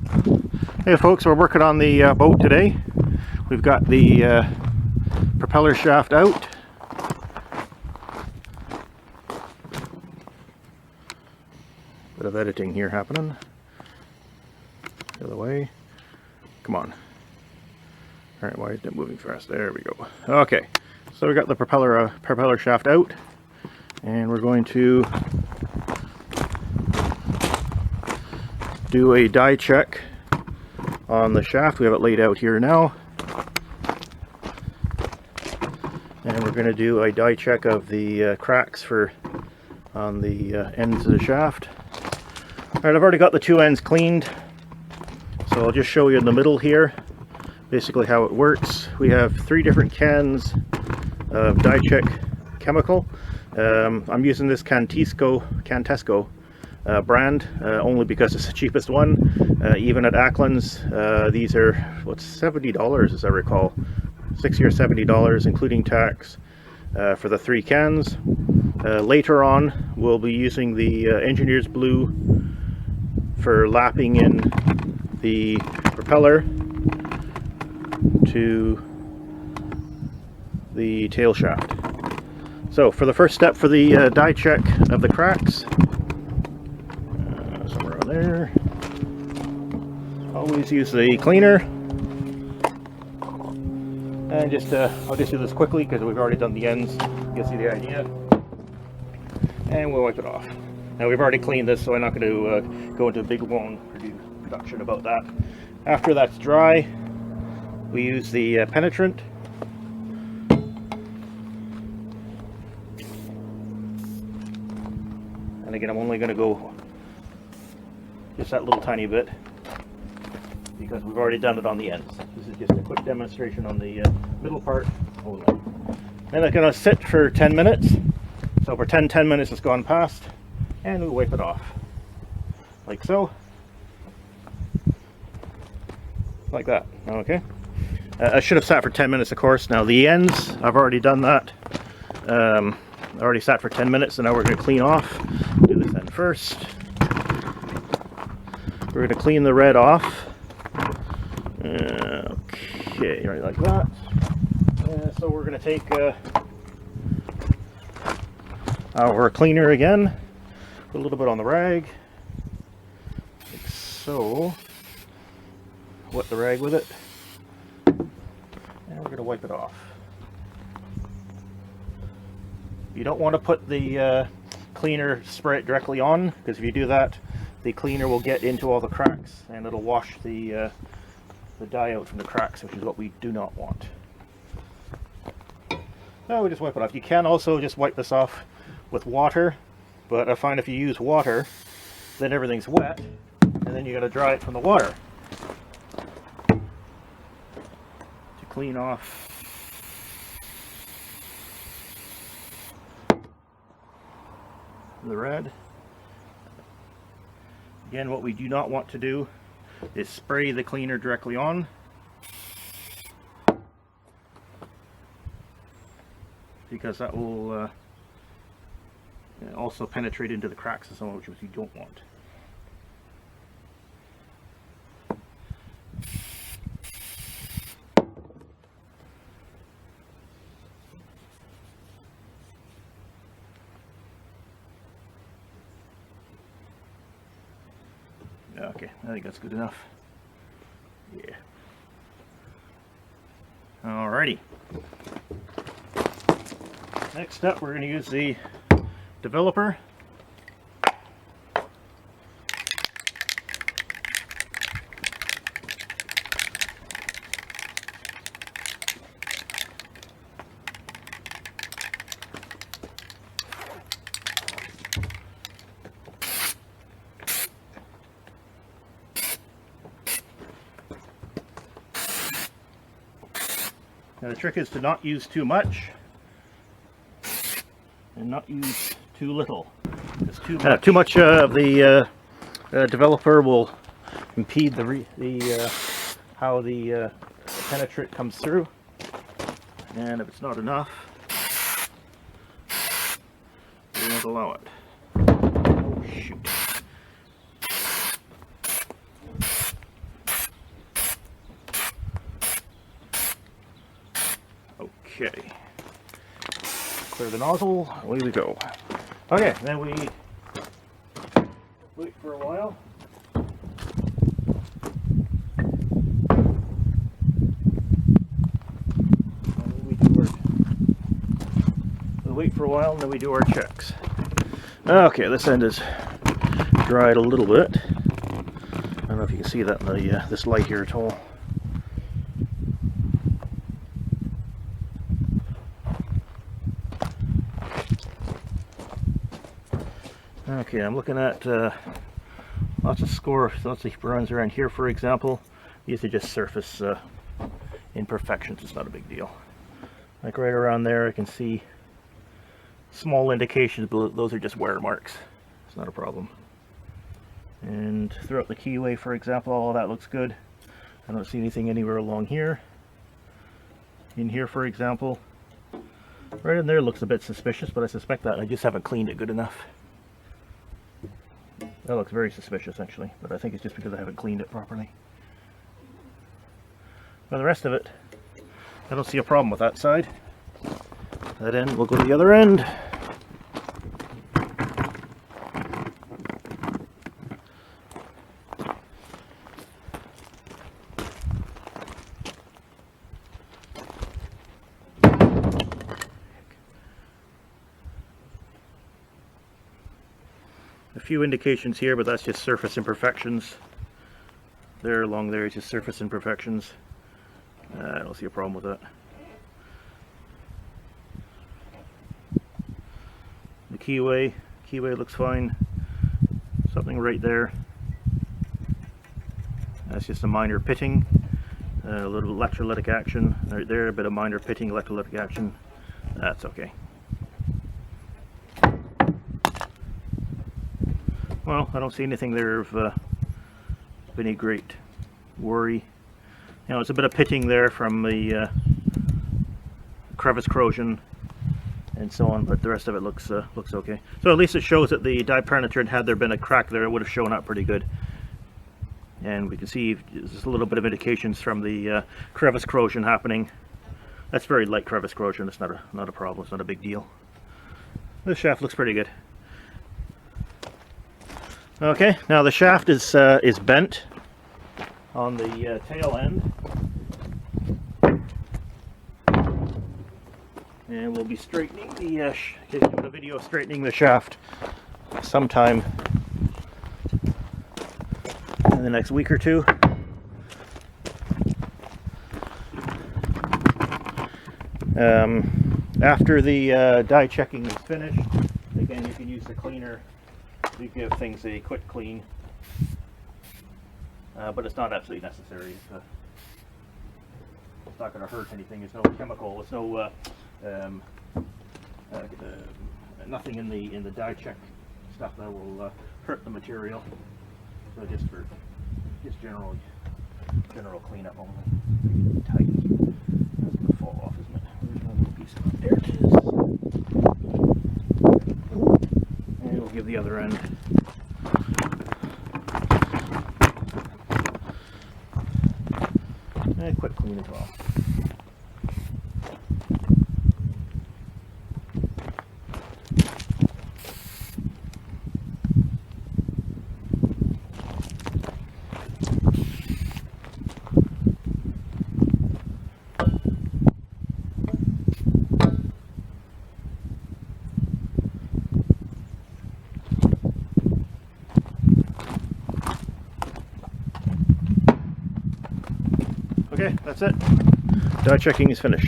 Hey folks, we're working on the boat today. We've got the propeller shaft out. Bit of editing here happening. The other way. Come on. Alright, why isn't it moving fast? There we go. Okay, so we got the propeller shaft out, and we're going to do a die check on the shaft. We have it laid out here now, and we're going to do a die check of the cracks on the ends of the shaft. Alright, I've already got the two ends cleaned, so I'll just show you in the middle here basically how it works. We have 3 different cans of die check chemical. I'm using this Cantesco brand only because it's the cheapest one. Even at Ackland's, these are what's $70 as I recall, $60 or $70 including tax for the 3 cans. Later on we'll be using the Engineer's Blue for lapping in the propeller to the tail shaft. So for the first step for the die check of the cracks, somewhere around there, always use the cleaner, and I'll just do this quickly because we've already done the ends. You'll see the idea, and we'll wipe it off. Now we've already cleaned this, so I'm not going to go into a big long production about that. After that's dry, we use the Penetrant. And again, I'm only going to go just that little tiny bit because we've already done it on the ends. This is just a quick demonstration on the middle part only. And it's going to sit for 10 minutes. So for 10 minutes it's gone past, and we wipe it off like so. Like that. Okay. I should have sat for 10 minutes, of course. Now the ends, I've already done that. I already sat for 10 minutes, and now we're going to clean off. Do this end first. We're going to clean the red off. Okay, right like that. So we're going to take our cleaner again. Put a little bit on the rag. Like so. Wet the rag with it. And we're going to wipe it off. You don't want to put the cleaner, spray it directly on, because if you do that, the cleaner will get into all the cracks and it'll wash the dye out from the cracks, which is what we do not want. So we just wipe it off. You can also just wipe this off with water, but I find if you use water, then everything's wet, and then you got to dry it from the water to clean off the red. Again, what we do not want to do is spray the cleaner directly on, because that will also penetrate into the cracks and so on, which you don't want. Okay, I think that's good enough. Yeah. Alrighty. Next up, we're going to use the developer. Now the trick is to not use too much and not use too little. Too much of the developer will impede how the penetrant comes through, and if it's not enough, we won't allow it. Oh shoot. Okay. Clear the nozzle, away we go. Okay, then we wait for a while. We wait for a while and then we do our checks. Okay, this end is dried a little bit. I don't know if you can see that in the this light here at all. Okay, I'm looking at lots of scores, lots of runs around here, for example. These are just surface imperfections. It's not a big deal. Like right around there, I can see small indications, but those are just wear marks. It's not a problem. And throughout the keyway, for example, all that looks good. I don't see anything anywhere along here. In here, for example, right in there looks a bit suspicious, but I suspect that I just haven't cleaned it good enough. That looks very suspicious, actually, but I think it's just because I haven't cleaned it properly. But the rest of it, I don't see a problem with that side. That end, we'll go to the other end. A few indications here, but that's just surface imperfections. There, along there is just surface imperfections. I don't see a problem with that. The keyway looks fine. Something right there. That's just a minor pitting. A little electrolytic action. Right there, a bit of minor pitting, electrolytic action. That's okay. Well, I don't see anything there of any great worry. You know, it's a bit of pitting there from the crevice corrosion and so on, but the rest of it looks okay. So at least it shows that the Penetrant, had there been a crack there, it would have shown up pretty good. And we can see there's a little bit of indications from the crevice corrosion happening. That's very light crevice corrosion. It's not a problem. It's not a big deal. This shaft looks pretty good. Okay, now the shaft is bent on the tail end, and we'll be straightening the doing a video of straightening the shaft sometime in the next week or two. After the die checking is finished, again, you can use the cleaner to give things a quick clean, but it's not absolutely necessary. It's not going to hurt anything. There's no chemical. There's no nothing in the die check stuff that will hurt the material. So just for general cleanup only. Tight. That's going to fall off, isn't it? There's one little piece of it. There it is. And we'll give the other end. And a quick clean as well. Okay, that's it. Die checking is finished.